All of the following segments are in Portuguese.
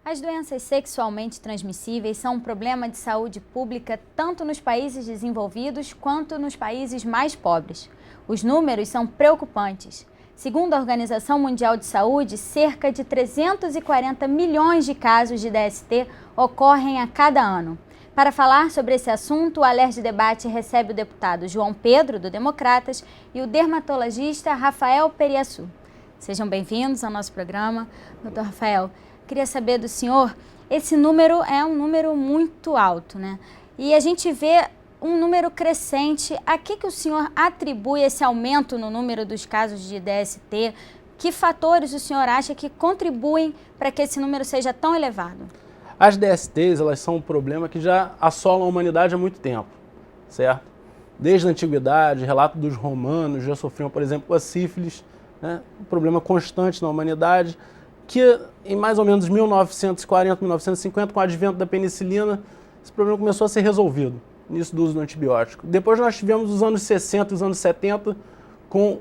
As doenças sexualmente transmissíveis são um problema de saúde pública tanto nos países desenvolvidos quanto nos países mais pobres. Os números são preocupantes. Segundo a Organização Mundial de Saúde, cerca de 340 milhões de casos de DST ocorrem a cada ano. Para falar sobre esse assunto, o Alerj Debate recebe o deputado João Pedro, do Democratas, e o dermatologista Rafael Periaçu. Sejam bem-vindos ao nosso programa. Doutor Rafael, queria saber do senhor, esse número é um número muito alto, né? E a gente vê um número crescente. A que o senhor atribui esse aumento no número dos casos de DST? Que fatores o senhor acha que contribuem para que esse número seja tão elevado? As DSTs, elas são um problema que já assola a humanidade há muito tempo, certo? Desde a antiguidade, relato dos romanos já sofriam, por exemplo, com a sífilis, né? Um problema constante na humanidade, que em mais ou menos 1940, 1950, com o advento da penicilina, esse problema começou a ser resolvido, nisso do uso do antibiótico. Depois nós tivemos os anos 60 e os anos 70, com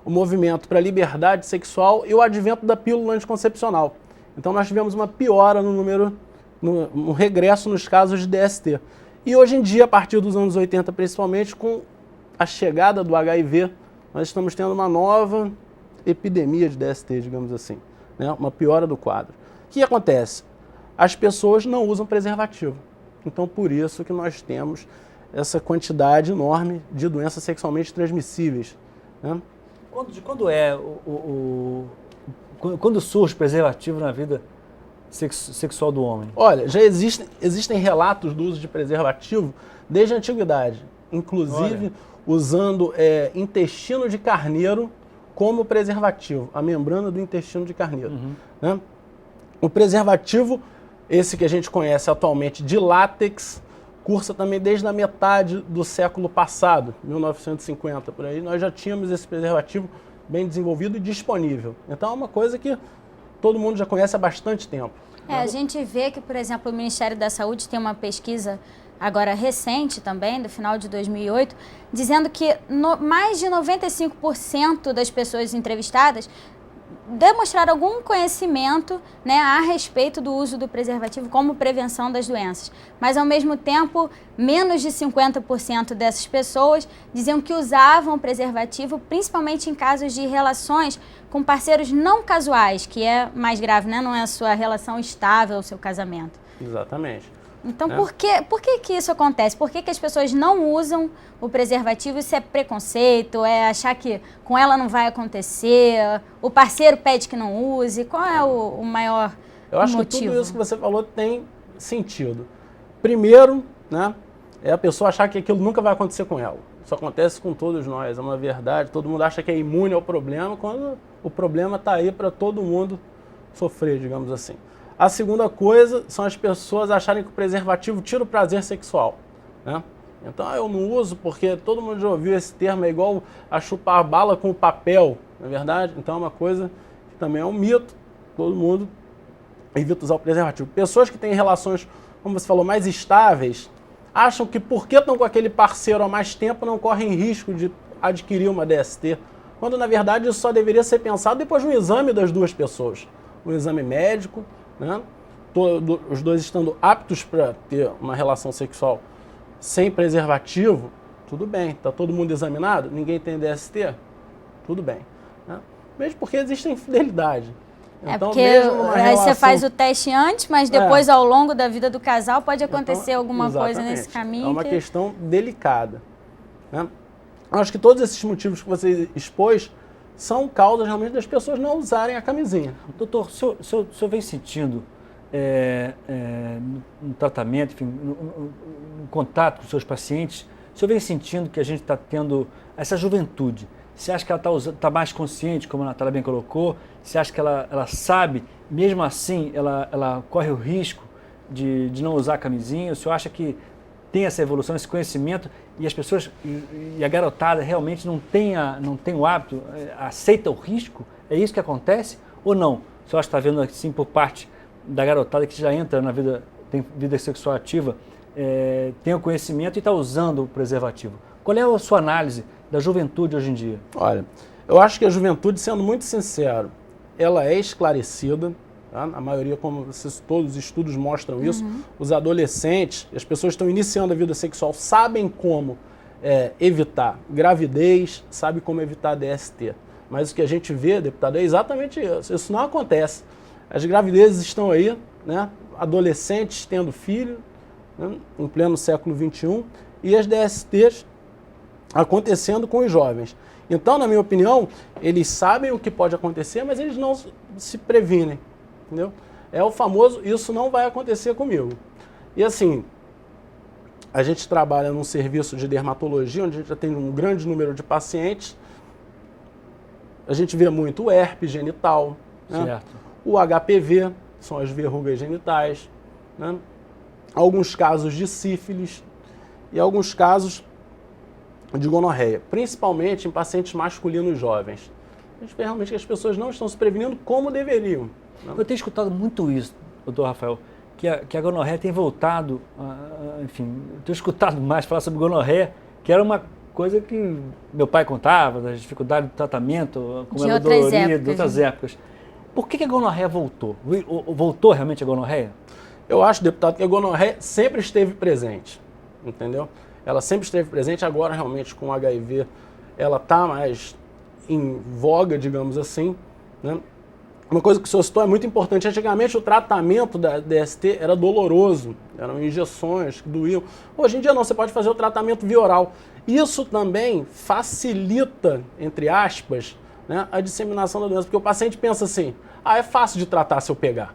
o movimento para a liberdade sexual e o advento da pílula anticoncepcional. Então nós tivemos uma piora no número, um regresso nos casos de DST. E hoje em dia, a partir dos anos 80 principalmente, com a chegada do HIV, nós estamos tendo uma nova epidemia de DST, digamos assim, né? Uma piora do quadro. O que acontece? As pessoas não usam preservativo. Então por isso que nós temos essa quantidade enorme de doenças sexualmente transmissíveis, né? Quando surge preservativo na vida sexual do homem? Olha, já existem relatos do uso de preservativo desde a antiguidade, inclusive usando intestino de carneiro como preservativo, a membrana do intestino de carneiro. Né? O preservativo, esse que a gente conhece atualmente de látex, cursa também desde a metade do século passado, 1950, por aí, nós já tínhamos esse preservativo bem desenvolvido e disponível. Então é uma coisa que todo mundo já conhece há bastante tempo. A gente vê que, por exemplo, o Ministério da Saúde tem uma pesquisa agora recente também, do final de 2008, dizendo que mais de 95% das pessoas entrevistadas demonstraram algum conhecimento, né, a respeito do uso do preservativo como prevenção das doenças. Mas, ao mesmo tempo, menos de 50% dessas pessoas diziam que usavam preservativo, principalmente em casos de relações com parceiros não casuais, que é mais grave, né? Não é a sua relação estável, o seu casamento. Exatamente. Então, por que isso acontece? Por que as pessoas não usam o preservativo? Isso é preconceito? É achar que com ela não vai acontecer? O parceiro pede que não use? Qual é o maior motivo? Eu acho que tudo isso que você falou tem sentido. Primeiro, né, é a pessoa achar que aquilo nunca vai acontecer com ela. Isso acontece com todos nós, é uma verdade. Todo mundo acha que é imune ao problema, quando o problema está aí para todo mundo sofrer, digamos assim. A segunda coisa são as pessoas acharem que o preservativo tira o prazer sexual, né? Então eu não uso porque todo mundo já ouviu esse termo, é igual a chupar bala com o papel, não é verdade? Então é uma coisa que também é um mito, todo mundo evita usar o preservativo. Pessoas que têm relações, como você falou, mais estáveis, acham que porque estão com aquele parceiro há mais tempo não correm risco de adquirir uma DST, quando na verdade isso só deveria ser pensado depois de um exame das duas pessoas, um exame médico, né? Os dois estando aptos para ter uma relação sexual sem preservativo, tudo bem. Está todo mundo examinado? Ninguém tem DST? Tudo bem. Né? Mesmo porque existe infidelidade. Então, porque aí você faz o teste antes, mas depois ao longo da vida do casal pode acontecer alguma coisa nesse caminho. É uma questão delicada. Né? Acho que todos esses motivos que você expôs são causas realmente das pessoas não usarem a camisinha. Doutor, o senhor vem sentindo no tratamento, enfim, no contato com os seus pacientes, o senhor vem sentindo que a gente está tendo essa juventude? Você acha que ela está mais consciente, como a Natália bem colocou? Você acha que ela sabe, mesmo assim, ela corre o risco de não usar a camisinha? O senhor acha que tem essa evolução, esse conhecimento, e as pessoas, e a garotada realmente não tem o hábito, aceita o risco? É isso que acontece? Ou não? O senhor está vendo assim por parte da garotada que já entra na vida, tem vida sexual ativa, tem o conhecimento e está usando o preservativo? Qual é a sua análise da juventude hoje em dia? Olha, eu acho que a juventude, sendo muito sincero, ela é esclarecida, Tá? A maioria, como todos os estudos mostram isso, os adolescentes, as pessoas que estão iniciando a vida sexual, sabem como evitar gravidez, sabem como evitar DST. Mas o que a gente vê, deputado, é exatamente isso. Isso não acontece. As gravidezes estão aí, né? Adolescentes tendo filho, né? Em pleno século XXI, e as DSTs acontecendo com os jovens. Então, na minha opinião, eles sabem o que pode acontecer, mas eles não se previnem. Entendeu? É o famoso, isso não vai acontecer comigo. E assim, a gente trabalha num serviço de dermatologia, onde a gente já tem um grande número de pacientes. A gente vê muito o herpes genital, né? O HPV, são as verrugas genitais, né? Alguns casos de sífilis e alguns casos de gonorreia, principalmente em pacientes masculinos jovens. A gente vê realmente que as pessoas não estão se prevenindo como deveriam. Eu tenho escutado muito isso, doutor Rafael, que a gonorreia tem voltado, enfim, tenho escutado mais falar sobre gonorreia, que era uma coisa que meu pai contava, das dificuldades do tratamento, como era dolorido, de outras épocas. Por que a gonorreia voltou? Voltou realmente a gonorreia? Eu acho, deputado, que a gonorreia sempre esteve presente, entendeu? Ela sempre esteve presente, agora realmente com o HIV ela está mais em voga, digamos assim, né? Uma coisa que o senhor citou é muito importante. Antigamente o tratamento da DST era doloroso, eram injeções que doíam. Hoje em dia não, você pode fazer o tratamento via oral. Isso também facilita, entre aspas, né, a disseminação da doença, porque o paciente pensa assim, é fácil de tratar se eu pegar.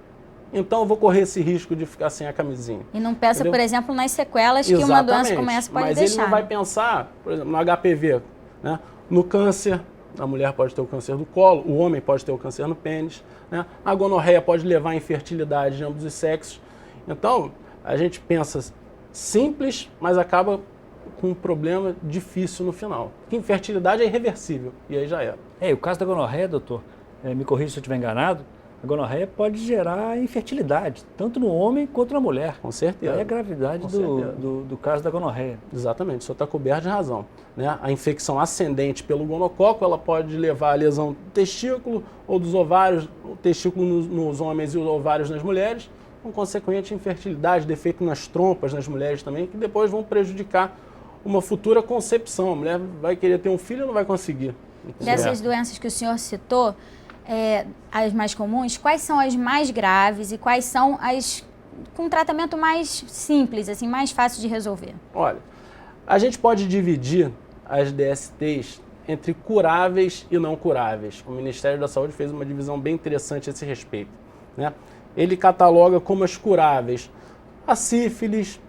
Então eu vou correr esse risco de ficar sem a camisinha. E não pensa, entendeu? Por exemplo, nas sequelas que Exatamente. Uma doença como essa pode deixar. Mas ele não vai pensar, por exemplo, no HPV, né, no câncer. A mulher pode ter o câncer do colo, o homem pode ter o câncer no pênis, né? A gonorreia pode levar à infertilidade de ambos os sexos. Então, a gente pensa simples, mas acaba com um problema difícil no final. Porque infertilidade é irreversível, e aí já era. O caso da gonorreia, doutor, me corrija se eu estiver enganado, a gonorreia pode gerar infertilidade, tanto no homem quanto na mulher. Com certeza. Aí é a gravidade do caso da gonorreia. Exatamente, o senhor está coberto de razão. Né? A infecção ascendente pelo gonococo, ela pode levar à lesão do testículo ou dos ovários, o testículo nos homens e os ovários nas mulheres, com consequente infertilidade, defeito nas trompas nas mulheres também, que depois vão prejudicar uma futura concepção. A mulher vai querer ter um filho e não vai conseguir. Dessas doenças que o senhor citou, as mais comuns, quais são as mais graves e quais são as com tratamento mais simples, assim, mais fácil de resolver? Olha, a gente pode dividir as DSTs entre curáveis e não curáveis. O Ministério da Saúde fez uma divisão bem interessante a esse respeito, né? Ele cataloga como as curáveis a sífilis,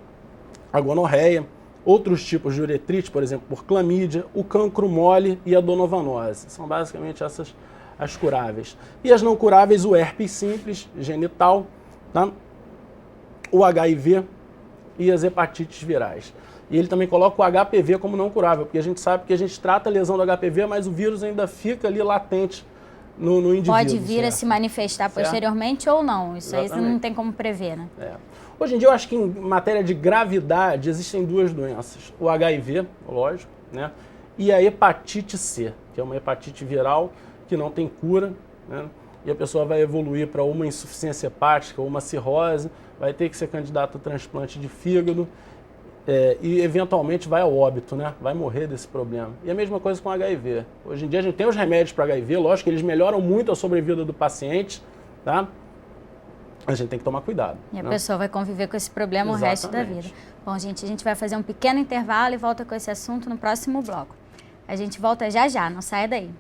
a gonorreia, outros tipos de uretrite, por exemplo, por clamídia, o cancro mole e a donovanose. São basicamente essas as curáveis. E as não curáveis, o herpes simples, genital, tá? O HIV e as hepatites virais. E ele também coloca o HPV como não curável, porque a gente sabe que a gente trata a lesão do HPV, mas o vírus ainda fica ali latente no indivíduo. Pode vir a se manifestar posteriormente ou não, isso aí não tem como prever, né? Hoje em dia eu acho que em matéria de gravidade existem duas doenças, o HIV, lógico, né? E a hepatite C, que é uma hepatite viral que não tem cura, né? E a pessoa vai evoluir para uma insuficiência hepática ou uma cirrose, vai ter que ser candidato a transplante de fígado e eventualmente vai ao óbito, né? Vai morrer desse problema. E a mesma coisa com HIV. Hoje em dia a gente tem os remédios para HIV, lógico que eles melhoram muito a sobrevida do paciente, tá? A gente tem que tomar cuidado. E a pessoa vai conviver com esse problema o resto da vida. Bom, gente, a gente vai fazer um pequeno intervalo e volta com esse assunto no próximo bloco. A gente volta já já, não saia daí.